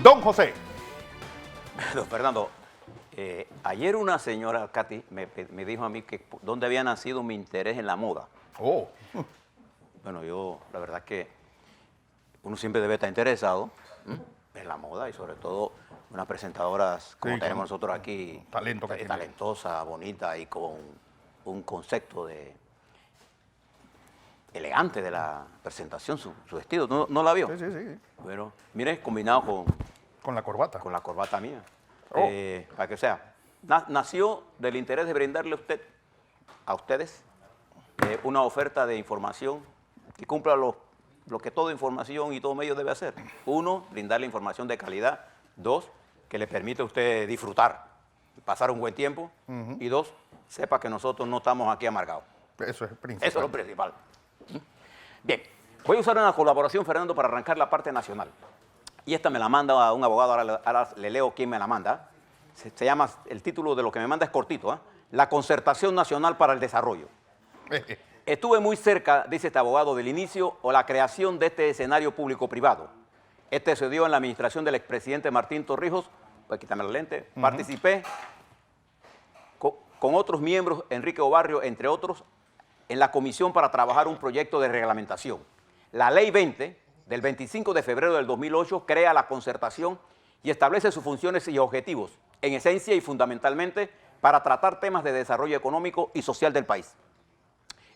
Don José. Don Fernando, ayer una señora, Katy, me dijo a mí que dónde había nacido mi interés en la moda. Oh. Bueno, yo, la verdad es que uno siempre debe estar interesado en la moda y sobre todo unas presentadoras como Sí, tenemos nosotros aquí, talento que tiene. talentosa, bonita y con un concepto elegante de la presentación, su vestido. ¿No la vio? Sí, sí, sí. Bueno, mire, combinado Con la corbata. con la corbata mía. Oh. Para que sea, nació del interés de brindarle a ustedes una oferta de información que cumpla lo que toda información y todo medio debe hacer. Uno, brindarle información de calidad. Dos, que le permite a usted disfrutar, pasar un buen tiempo. Y dos, sepa que nosotros no estamos aquí amargados. Eso es el principal. Eso es lo principal. Bien, voy a usar una colaboración, Fernando, para arrancar la parte nacional. Y esta me la manda un abogado, ahora le leo quién me la manda. Se llama, el título de lo que me manda es cortito, ¿eh? La Concertación Nacional para el Desarrollo. Estuve muy cerca, dice este abogado, del inicio o la creación de este escenario público-privado. Este se dio en la administración del expresidente Martín Torrijos, pues quítame la lente, participé con otros miembros, Enrique Obarrio, entre otros, en la comisión para trabajar un proyecto de reglamentación. La Ley 20, del 25 de febrero del 2008, crea la concertación y establece sus funciones y objetivos, en esencia y fundamentalmente, para tratar temas de desarrollo económico y social del país.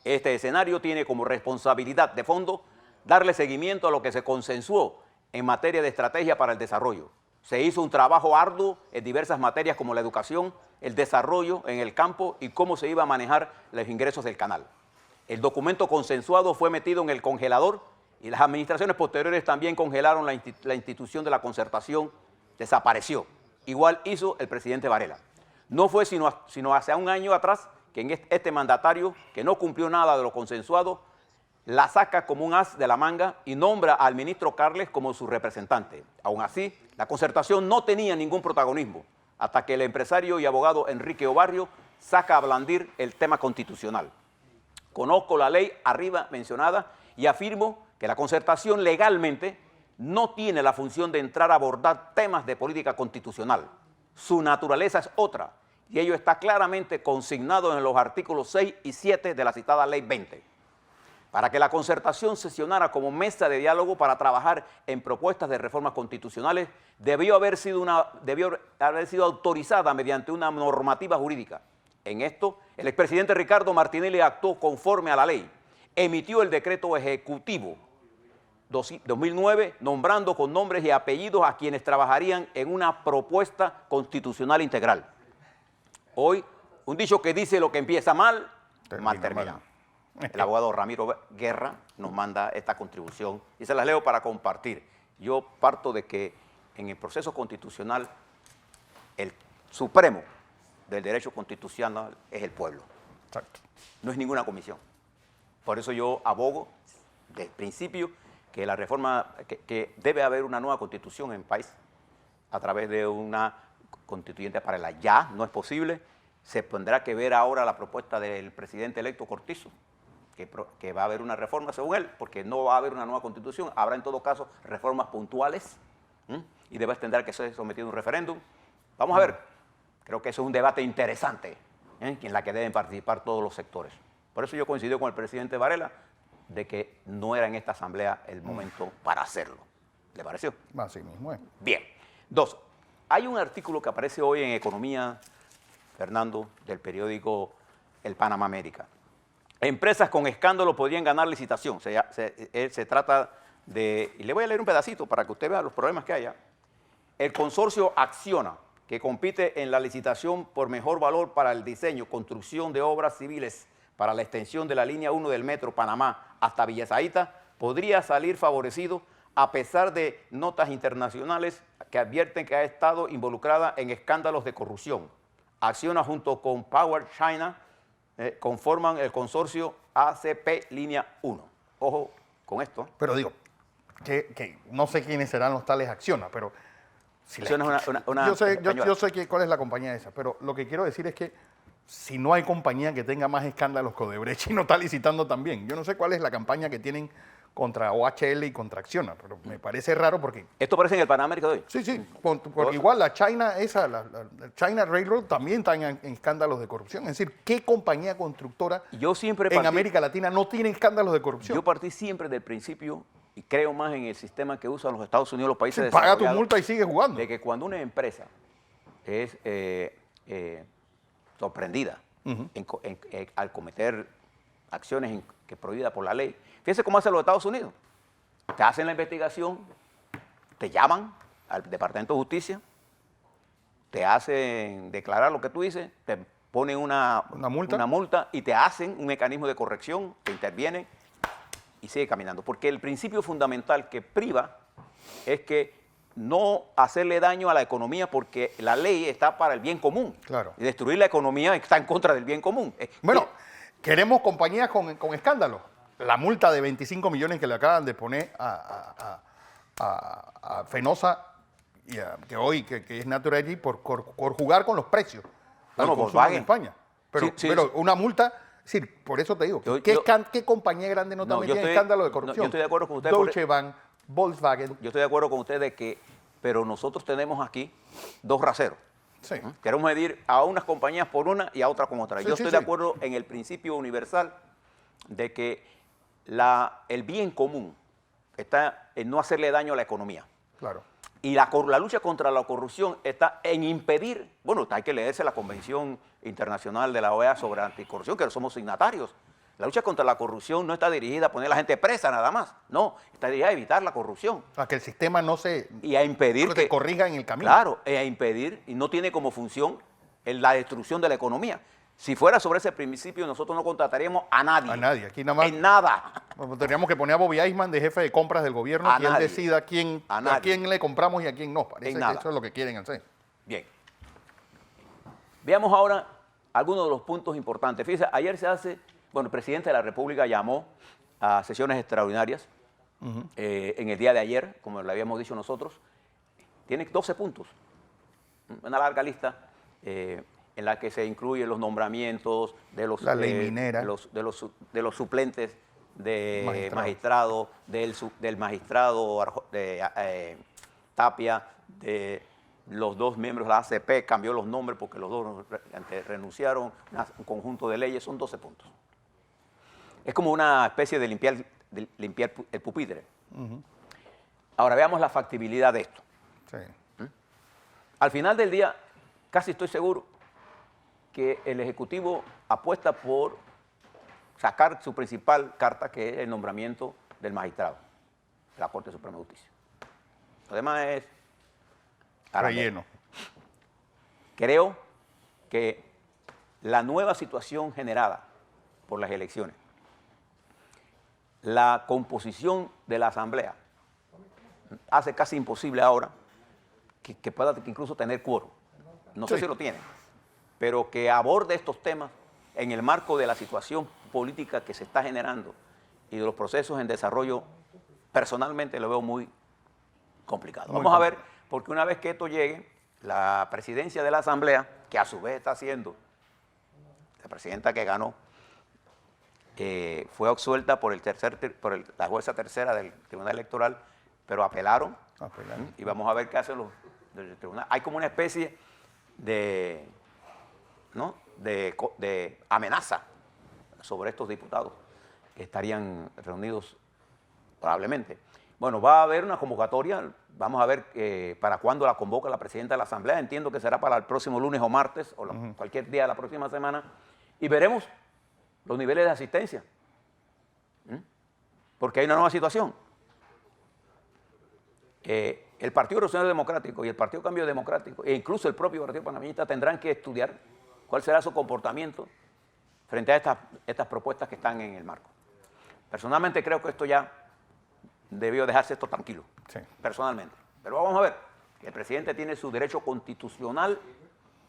Este escenario tiene como responsabilidad de fondo darle seguimiento a lo que se consensuó en materia de estrategia para el desarrollo. Se hizo un trabajo arduo en diversas materias como la educación, el desarrollo en el campo y cómo se iba a manejar los ingresos del canal. El documento consensuado fue metido en el congelador y las administraciones posteriores también congelaron la institución de la concertación, desapareció. Igual hizo el presidente Varela. No fue sino hace un año atrás que en este mandatario, que no cumplió nada de lo consensuado, la saca como un as de la manga y nombra al ministro Carles como su representante. Aún así, la concertación no tenía ningún protagonismo, hasta que el empresario y abogado Enrique Obarrio saca a blandir el tema constitucional. Conozco la ley arriba mencionada y afirmo que la concertación legalmente no tiene la función de entrar a abordar temas de política constitucional. Su naturaleza es otra, y ello está claramente consignado en los artículos 6 y 7 de la citada Ley 20. Para que la concertación sesionara como mesa de diálogo para trabajar en propuestas de reformas constitucionales, debió haber sido autorizada mediante una normativa jurídica. En esto, el expresidente Ricardo Martinelli actuó conforme a la ley. Emitió el decreto ejecutivo 2009, nombrando con nombres y apellidos a quienes trabajarían en una propuesta constitucional integral. Hoy, un dicho que dice lo que empieza mal, mal termina. El abogado Ramiro Guerra nos manda esta contribución y se las leo para compartir. Yo parto de que en el proceso constitucional el supremo del derecho constitucional es el pueblo. Exacto. No es ninguna comisión. Por eso yo abogo desde el principio que la reforma, que debe haber una nueva constitución en el país a través de una constituyente para la ya, no es posible. Se tendrá que ver ahora la propuesta del presidente electo Cortizo, que va a haber una reforma según él, porque no va a haber una nueva constitución, habrá en todo caso reformas puntuales y tendrá que ser sometido a un referéndum. Vamos a ver, creo que eso es un debate interesante en la que deben participar todos los sectores. Por eso yo coincido con el presidente Varela de que no era en esta asamblea el momento para hacerlo. ¿Le pareció? Así mismo es. Bien. Dos, hay un artículo que aparece hoy en Economía, Fernando, del periódico El Panamá América. Empresas con escándalo podrían ganar licitación. Se trata de, y le voy a leer un pedacito para que usted vea los problemas que haya. El consorcio Acciona, que compite en la licitación por mejor valor para el diseño, construcción de obras civiles para la extensión de la línea 1 del Metro Panamá hasta Villa Zahita, podría salir favorecido a pesar de notas internacionales que advierten que ha estado involucrada en escándalos de corrupción. Acciona junto con Power China conforman el consorcio ACP Línea 1. Ojo con esto. Pero digo, que no sé quiénes serán los tales Acciona, pero... Si Acciona es una yo sé cuál es la compañía esa, pero lo que quiero decir es que si no hay compañía que tenga más escándalos que Odebrecht y no está licitando también. Yo no sé cuál es la campaña que tienen contra OHL y contra Acciona, pero me parece raro porque... Esto aparece en el Panamérica de hoy. Sí, sí, porque igual la China, la China Railroad también está en escándalos de corrupción. Es decir, ¿qué compañía constructora Yo siempre en América Latina no tiene escándalos de corrupción? Yo partí siempre del principio, y creo más en el sistema que usan los Estados Unidos, los países Sí, paga tu desarrollados, multa y sigue jugando. de que cuando una empresa es sorprendida al cometer acciones que prohibidas por la ley, fíjese cómo hacen los Estados Unidos. Te hacen la investigación, te llaman al Departamento de Justicia, te hacen declarar lo que tú dices, te ponen una multa y te hacen un mecanismo de corrección, te intervienen y sigue caminando. Porque el principio fundamental que priva es que no hacerle daño a la economía, porque la ley está para el bien común. Claro. Y destruir la economía está en contra del bien común. Bueno, queremos compañías con escándalos. La multa de 25 millones que le acaban de poner a Fenosa, que es Naturgy, por jugar con los precios. Bueno, al consumo Volkswagen. en España. Pero una multa, sí, por eso te digo, ¿qué compañía grande no también tiene escándalo de corrupción? Yo estoy de acuerdo con usted. Deutsche Bank, Volkswagen. Yo estoy de acuerdo con usted de que, pero nosotros tenemos aquí dos raseros. Sí. Queremos medir a unas compañías por una y a otras con otra. Sí, Yo sí, estoy de acuerdo en el principio universal de que el bien común está en no hacerle daño a la economía. Claro. Y la lucha contra la corrupción está en impedir, bueno, hay que leerse la Convención Internacional de la OEA sobre Anticorrupción, que somos signatarios. La lucha contra la corrupción no está dirigida a poner a la gente presa nada más, no, está dirigida a evitar la corrupción. A que el sistema no se... Y a impedir que corrija en el camino. Claro, a impedir, y no tiene como función la destrucción de la economía. Si fuera sobre ese principio, nosotros no contrataríamos a nadie. A nadie, aquí nada más... En nada. Tendríamos que poner a Bobby Eisman de jefe de compras del gobierno, que él decida a quién le compramos y a quién no. Parece que eso es lo que quieren hacer. Bien. Veamos ahora algunos de los puntos importantes. Fíjese, ayer el presidente de la República llamó a sesiones extraordinarias en el día de ayer, como le habíamos dicho nosotros. Tiene 12 puntos, una larga lista en la que se incluyen los nombramientos de los, la ley minera, de los suplentes de magistrado, del magistrado Tapia, de los dos miembros de la ACP, cambió los nombres porque los dos renunciaron, un conjunto de leyes, son 12 puntos. Es como una especie de limpiar el pupitre. Ahora veamos la factibilidad de esto. Sí. Al final del día, casi estoy seguro que el Ejecutivo apuesta por sacar su principal carta, que es el nombramiento del magistrado de la Corte Suprema de Justicia. Lo demás es relleno. Creo que la nueva situación generada por las elecciones, la composición de la Asamblea, hace casi imposible ahora que pueda incluso tener quórum. No sé si lo tiene, pero que aborde estos temas en el marco de la situación política que se está generando y de los procesos en desarrollo, personalmente lo veo muy complicado. Vamos a ver, porque una vez que esto llegue, la presidencia de la Asamblea, que a su vez está haciendo, la presidenta que ganó, fue absuelta por la jueza tercera del Tribunal Electoral, pero apelaron. Y vamos a ver qué hacen los del tribunal. Hay como una especie de amenaza sobre estos diputados que estarían reunidos probablemente. Bueno, va a haber una convocatoria, vamos a ver para cuándo la convoca la presidenta de la Asamblea. Entiendo que será para el próximo lunes o martes o cualquier día de la próxima semana, y veremos los niveles de asistencia, porque hay una nueva situación. El Partido Revolucionario Democrático y el Partido Cambio Democrático, e incluso el propio Partido Panameñista, tendrán que estudiar cuál será su comportamiento frente a estas propuestas que están en el marco. Personalmente creo que esto ya debió dejarse esto tranquilo, personalmente. Pero vamos a ver, el presidente tiene su derecho constitucional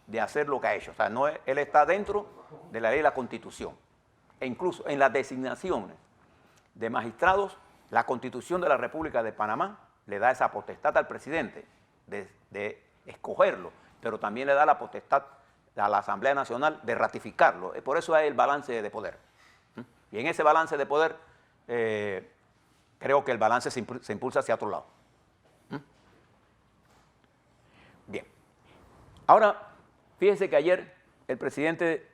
de hacer lo que ha hecho. O sea, él está dentro de la ley de la Constitución. E incluso en las designaciones de magistrados, la Constitución de la República de Panamá le da esa potestad al presidente de escogerlo, pero también le da la potestad a la Asamblea Nacional de ratificarlo. Por eso hay el balance de poder. Y en ese balance de poder, creo que el balance se impulsa hacia otro lado. Bien. Ahora, fíjese que ayer el presidente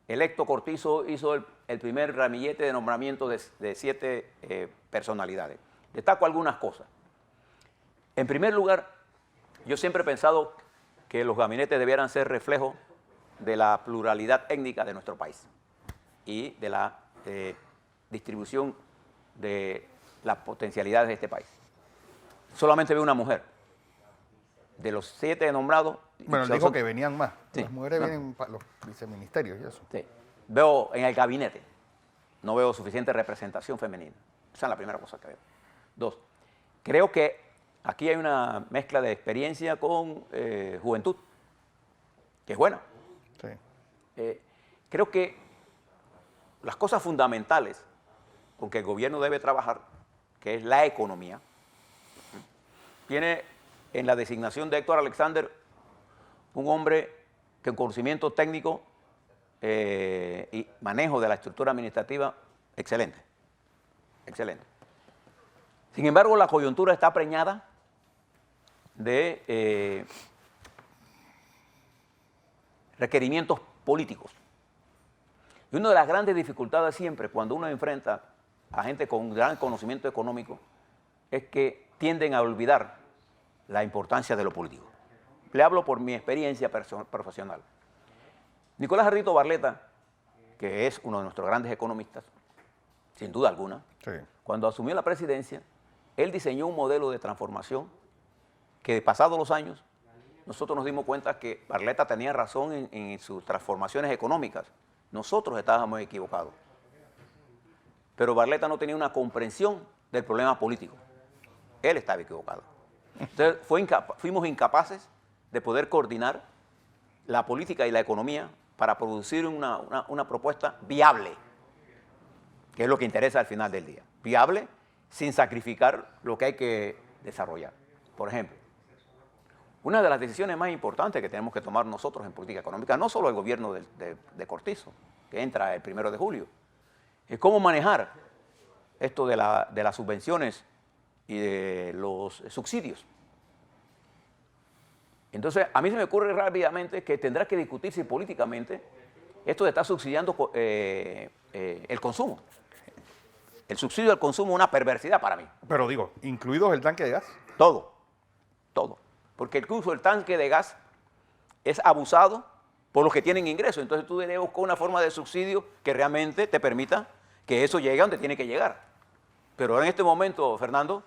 electo Cortizo hizo el primer ramillete de nombramiento de 7 personalidades. Destaco algunas cosas. En primer lugar, yo siempre he pensado que los gabinetes debieran ser reflejo de la pluralidad étnica de nuestro país y de la distribución de las potencialidades de este país. Solamente veo una mujer. De los 7 nombrados... Bueno, él dijo que venían más. Sí, Las mujeres vienen para los viceministerios y eso. Sí. Veo en el gabinete, no veo suficiente representación femenina. Esa es la primera cosa que veo. 2, creo que aquí hay una mezcla de experiencia con juventud, que es buena. Sí. Creo que las cosas fundamentales con que el gobierno debe trabajar, que es la economía, tiene en la designación de Héctor Alexander un hombre con conocimiento técnico y manejo de la estructura administrativa excelente. Excelente. Sin embargo, la coyuntura está preñada de requerimientos políticos. Y una de las grandes dificultades siempre cuando uno enfrenta a gente con gran conocimiento económico es que tienden a olvidar la importancia de lo político. Le hablo por mi experiencia profesional. Nicolás Ardito Barletta, que es uno de nuestros grandes economistas, sin duda alguna, Sí. cuando asumió la presidencia, él diseñó un modelo de transformación que, pasados los años, nosotros nos dimos cuenta que Barletta tenía razón en sus transformaciones económicas. Nosotros estábamos equivocados. Pero Barletta no tenía una comprensión del problema político. Él estaba equivocado. Entonces, fuimos incapaces de poder coordinar la política y la economía para producir una propuesta viable, que es lo que interesa al final del día. Viable sin sacrificar lo que hay que desarrollar. Por ejemplo, una de las decisiones más importantes que tenemos que tomar nosotros en política económica, no solo el gobierno de Cortizo, que entra el 1 de julio, es cómo manejar esto de las subvenciones y de los subsidios. Entonces, a mí se me ocurre rápidamente que tendrá que discutirse políticamente esto de estar subsidiando el consumo. El subsidio al consumo es una perversidad para mí. Pero digo, incluidos el tanque de gas. Todo, todo. Porque incluso el tanque de gas es abusado por los que tienen ingresos. Entonces tú debes buscar una forma de subsidio que realmente te permita que eso llegue a donde tiene que llegar. Pero ahora en este momento, Fernando,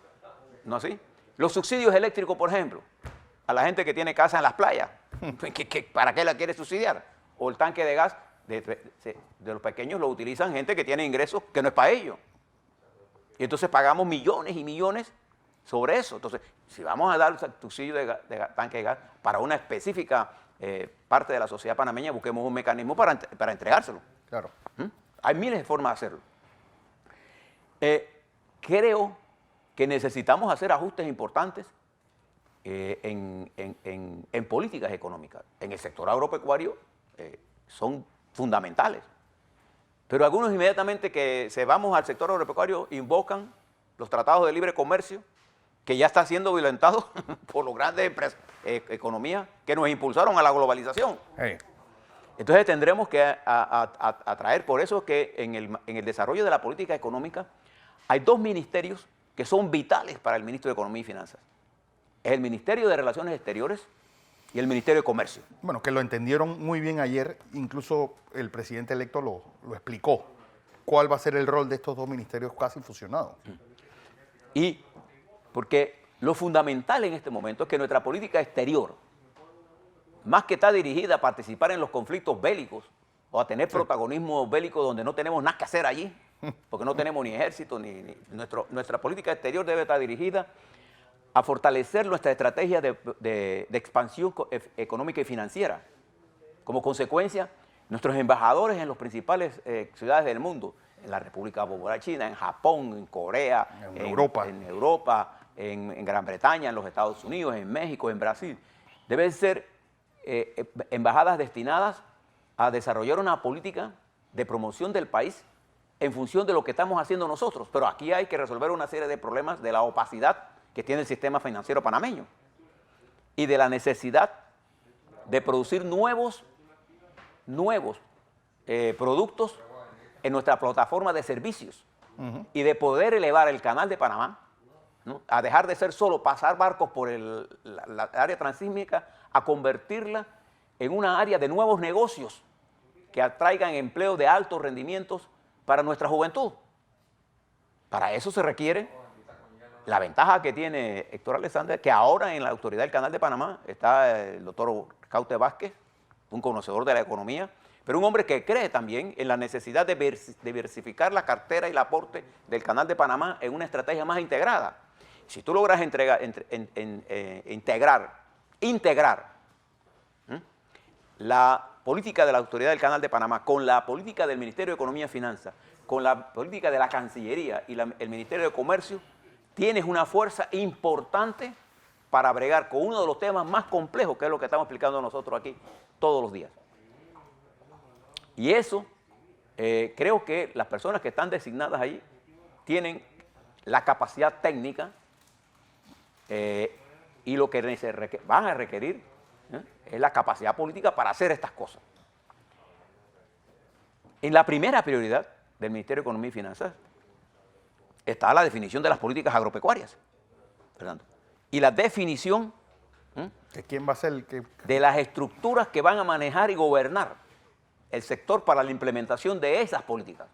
no así. Los subsidios eléctricos, por ejemplo, a la gente que tiene casa en las playas, ¿para qué la quiere subsidiar? O el tanque de gas de los pequeños lo utilizan gente que tiene ingresos que no es para ellos. Y entonces pagamos millones y millones sobre eso. Entonces, si vamos a dar subsidio de tanque de gas para una específica parte de la sociedad panameña, busquemos un mecanismo para entregárselo. Claro. Hay miles de formas de hacerlo. Creo que necesitamos hacer ajustes importantes en políticas económicas. En el sector agropecuario son fundamentales. Pero algunos inmediatamente que se vamos al sector agropecuario invocan los tratados de libre comercio, que ya está siendo violentado por las grandes economías que nos impulsaron a la globalización. Hey. Entonces tendremos que atraer, por eso que en el desarrollo de la política económica hay 2 ministerios que son vitales para el ministro de Economía y Finanzas. Es el Ministerio de Relaciones Exteriores y el Ministerio de Comercio. Bueno, que lo entendieron muy bien ayer, incluso el presidente electo lo explicó. ¿Cuál va a ser el rol de estos 2 ministerios casi fusionados? Y porque lo fundamental en este momento es que nuestra política exterior, más que está dirigida a participar en los conflictos bélicos o a tener protagonismo bélico donde no tenemos nada que hacer allí, porque no tenemos ni ejército, nuestra política exterior debe estar dirigida a fortalecer nuestra estrategia de expansión económica y financiera. Como consecuencia, nuestros embajadores en las principales ciudades del mundo, en la República Popular China, en Japón, en Corea, en Europa, en Gran Bretaña, en los Estados Unidos, en México, en Brasil, deben ser embajadas destinadas a desarrollar una política de promoción del país en función de lo que estamos haciendo nosotros. Pero aquí hay que resolver una serie de problemas de la opacidad que tiene el sistema financiero panameño y de la necesidad de producir nuevos productos en nuestra plataforma de servicios y de poder elevar el canal de Panamá, ¿no?, a dejar de ser solo pasar barcos por la área transísmica, a convertirla en una área de nuevos negocios que atraigan empleo de altos rendimientos para nuestra juventud. Para eso se requiere la ventaja que tiene Héctor Alexander, que ahora en la autoridad del Canal de Panamá está el doctor Caute Vázquez, un conocedor de la economía, pero un hombre que cree también en la necesidad de diversificar la cartera y el aporte del Canal de Panamá en una estrategia más integrada. Si tú logras integrar la política de la autoridad del Canal de Panamá con la política del Ministerio de Economía y Finanzas, con la política de la Cancillería y el Ministerio de Comercio, tienes una fuerza importante para bregar con uno de los temas más complejos, que es lo que estamos explicando nosotros aquí todos los días. Y eso, creo que las personas que están designadas allí tienen la capacidad técnica y lo que van a requerir es la capacidad política para hacer estas cosas. En la primera prioridad del Ministerio de Economía y Finanzas está la definición de las políticas agropecuarias, Fernando, y la definición ¿de quién va a ser el que...? De las estructuras que van a manejar y gobernar el sector para la implementación de esas políticas.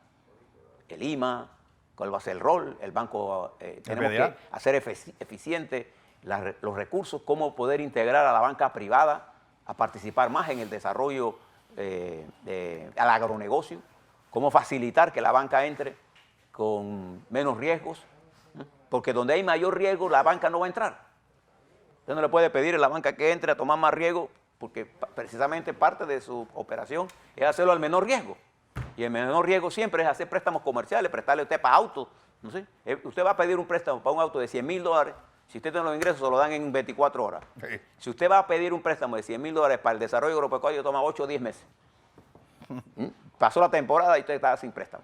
El IMA, cuál va a ser el rol, el banco, tenemos que hacer eficiente los recursos, cómo poder integrar a la banca privada a participar más en el desarrollo al agronegocio, cómo facilitar que la banca entre con menos riesgos, porque donde hay mayor riesgo la banca no va a entrar. Usted no le puede pedir a la banca que entre a tomar más riesgo, porque precisamente parte de su operación es hacerlo al menor riesgo. Y el menor riesgo siempre es hacer préstamos comerciales, prestarle a usted para autos. No sé. Usted va a pedir un préstamo para un auto de $100,000, si usted tiene los ingresos se lo dan en 24 horas. Sí. Si usted va a pedir un préstamo de $100,000 para el desarrollo agropecuario, toma 8 o 10 meses. Pasó la temporada y usted está sin préstamo.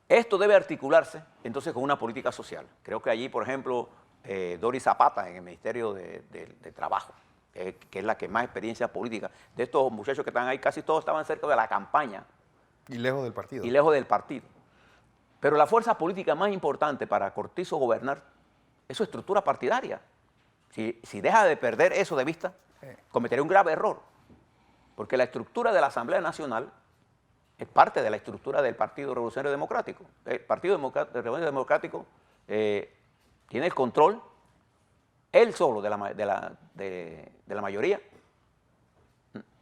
Esto debe articularse entonces con una política social. Creo que allí, por ejemplo, Doris Zapata en el Ministerio de Trabajo, que es la que más experiencia política, de estos muchachos que están ahí, casi todos estaban cerca de la campaña. Y lejos del partido. Y lejos del partido. Pero la fuerza política más importante para Cortizo gobernar es su estructura partidaria. Si deja de perder eso de vista, cometerá un grave error. Porque la estructura de la Asamblea Nacional es parte de la estructura del Partido Revolucionario Democrático. El Partido Revolucionario Democrático tiene el control, él solo, de la mayoría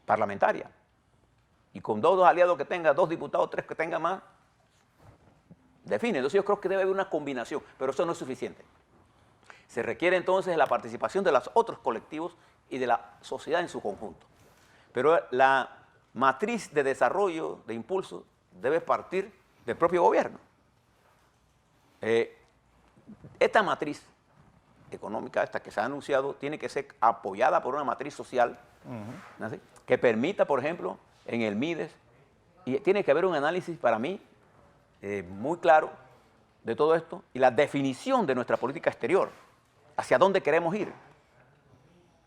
parlamentaria. Y con dos aliados que tenga, 2 diputados, 3 que tenga más, define. Entonces yo creo que debe haber una combinación, pero eso no es suficiente. Se requiere entonces la participación de los otros colectivos y de la sociedad en su conjunto. Pero la matriz de desarrollo, de impulso, debe partir del propio gobierno. Esta matriz económica, esta que se ha anunciado, tiene que ser apoyada por una matriz social, ¿no? Que permita, por ejemplo, en el MIDES, y tiene que haber un análisis para mí muy claro de todo esto y la definición de nuestra política exterior, hacia dónde queremos ir.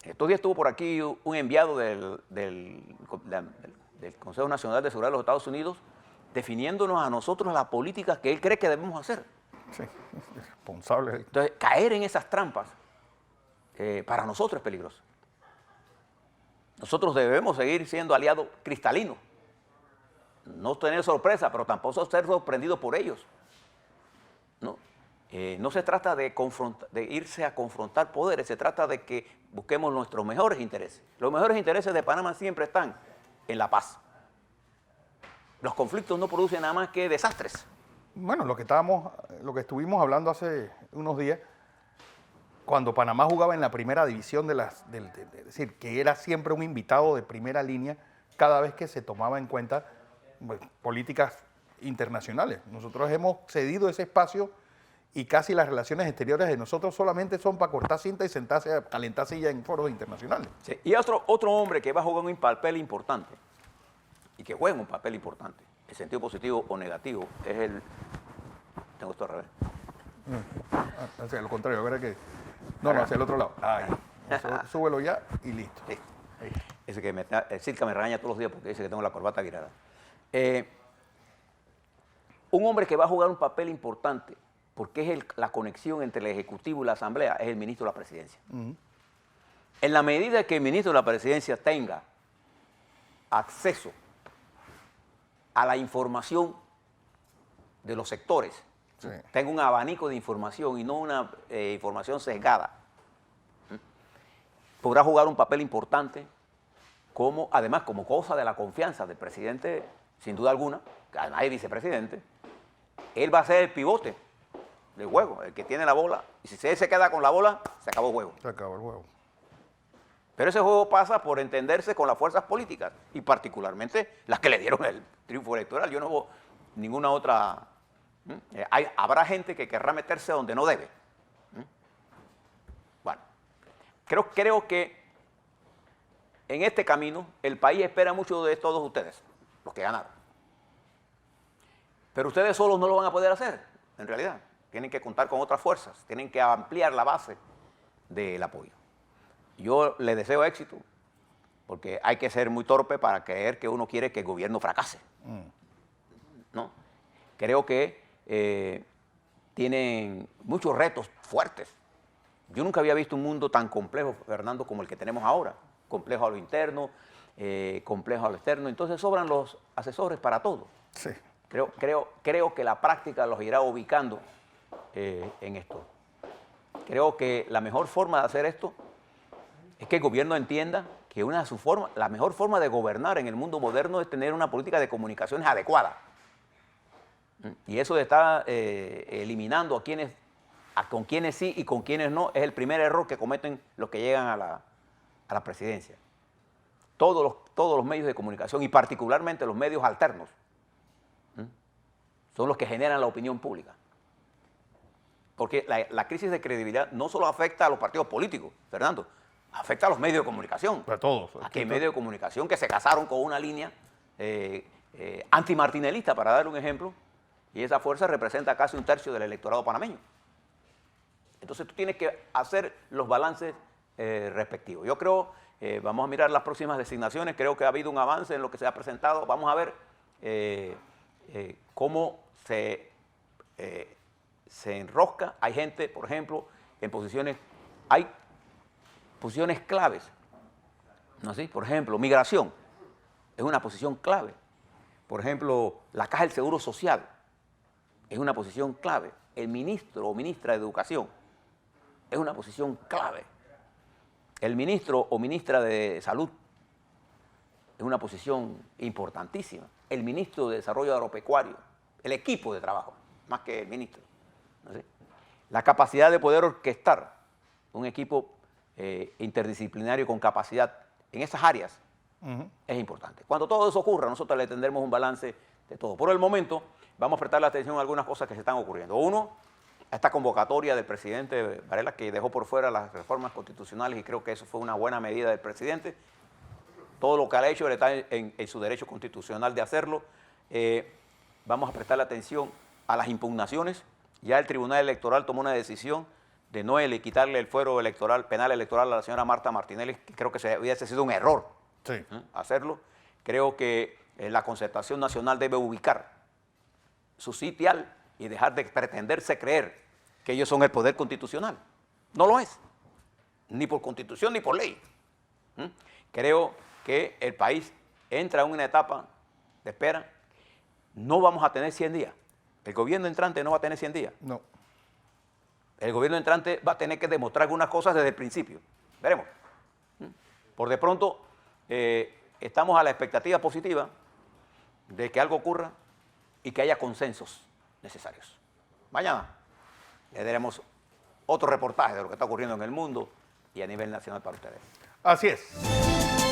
Estos días estuvo por aquí un enviado del Consejo Nacional de Seguridad de los Estados Unidos definiéndonos a nosotros la política que él cree que debemos hacer. Sí, responsable. Entonces, caer en esas trampas para nosotros es peligroso. Nosotros debemos seguir siendo aliados cristalinos. No tener sorpresa, pero tampoco ser sorprendidos por ellos. No se trata de irse a confrontar poderes, se trata de que busquemos nuestros mejores intereses. Los mejores intereses de Panamá siempre están en la paz. Los conflictos no producen nada más que desastres. Bueno, lo que estuvimos hablando hace unos días, cuando Panamá jugaba en la primera división es decir, que era siempre un invitado de primera línea cada vez que se tomaba en cuenta políticas internacionales. Nosotros hemos cedido ese espacio y casi las relaciones exteriores de nosotros solamente son para cortar cinta y sentarse a calentar silla en foros internacionales. Sí. Y otro hombre que va a jugar un papel importante y que juega un papel importante el sentido positivo o negativo es el... Tengo esto al revés. Hacia lo contrario, ahora que... No, hacia el otro lado. Ahí. Súbelo ya y listo. Sí. Ese que el Circa me regaña todos los días porque dice que tengo la corbata girada. Un hombre que va a jugar un papel importante, porque es la conexión entre el Ejecutivo y la Asamblea, es el ministro de la Presidencia. En la medida que el ministro de la Presidencia tenga acceso a la información de los sectores, tenga un abanico de información y no una información sesgada, podrá jugar un papel importante además como cosa de la confianza del presidente, sin duda alguna, que además es vicepresidente. Él va a ser el pivote del juego, el que tiene la bola, y si él se queda con la bola, se acabó el juego. Se acabó el juego. Pero ese juego pasa por entenderse con las fuerzas políticas, y particularmente las que le dieron el triunfo electoral. Yo no veo ninguna otra... habrá gente que querrá meterse donde no debe. Bueno, creo que en este camino el país espera mucho de todos ustedes, los que ganaron. Pero ustedes solos no lo van a poder hacer, en realidad. Tienen que contar con otras fuerzas, tienen que ampliar la base del apoyo. Yo les deseo éxito, porque hay que ser muy torpe para creer que uno quiere que el gobierno fracase. No. Creo que tienen muchos retos fuertes. Yo nunca había visto un mundo tan complejo, Fernando, como el que tenemos ahora. Complejo a lo interno, complejo a lo externo. Entonces sobran los asesores para todo. Sí. Creo que la práctica los irá ubicando en esto. Creo que la mejor forma de hacer esto es que el gobierno entienda que la mejor forma de gobernar en el mundo moderno es tener una política de comunicaciones adecuada. Y eso de estar eliminando con quienes sí y con quienes no es el primer error que cometen los que llegan a la presidencia. Todos los medios de comunicación y particularmente los medios alternos son los que generan la opinión pública. Porque la crisis de credibilidad no solo afecta a los partidos políticos, Fernando, afecta a los medios de comunicación. A todos. Aquí hay medios de comunicación que se casaron con una línea antimartinelista, para dar un ejemplo, y esa fuerza representa casi 1/3 del electorado panameño. Entonces tú tienes que hacer los balances respectivos. Yo creo, vamos a mirar las próximas designaciones, creo que ha habido un avance en lo que se ha presentado. Vamos a ver cómo se enrosca. Hay gente, por ejemplo, en hay posiciones claves, ¿no así? Por ejemplo, migración es una posición clave. Por ejemplo, la Caja del Seguro Social es una posición clave. El ministro o ministra de Educación es una posición clave. El ministro o ministra de Salud es una posición importantísima. El ministro de Desarrollo Agropecuario, el equipo de trabajo, más que el ministro. ¿No sé? La capacidad de poder orquestar un equipo interdisciplinario con capacidad en esas áreas es importante. Cuando todo eso ocurra, nosotros le tendremos un balance de todo. Por el momento, vamos a prestarle atención a algunas cosas que se están ocurriendo. Uno, esta convocatoria del presidente Varela, que dejó por fuera las reformas constitucionales, y creo que eso fue una buena medida del presidente. Todo lo que ha hecho está en su derecho constitucional de hacerlo. Vamos a prestarle atención a las impugnaciones. Ya el Tribunal Electoral tomó una decisión de no quitarle el fuero penal electoral a la señora Marta Martinelli, que creo que hubiese sido un error hacerlo. Creo que la Concertación Nacional debe ubicar su sitial y dejar de pretenderse creer que ellos son el poder constitucional. No lo es, ni por constitución ni por ley. Creo que el país entra en una etapa de espera. No vamos a tener 100 días. El gobierno entrante no va a tener 100 días. No. El gobierno entrante va a tener que demostrar algunas cosas desde el principio. Veremos. Por de pronto, estamos a la expectativa positiva de que algo ocurra y que haya consensos necesarios. Mañana le daremos otro reportaje de lo que está ocurriendo en el mundo y a nivel nacional para ustedes. Así es.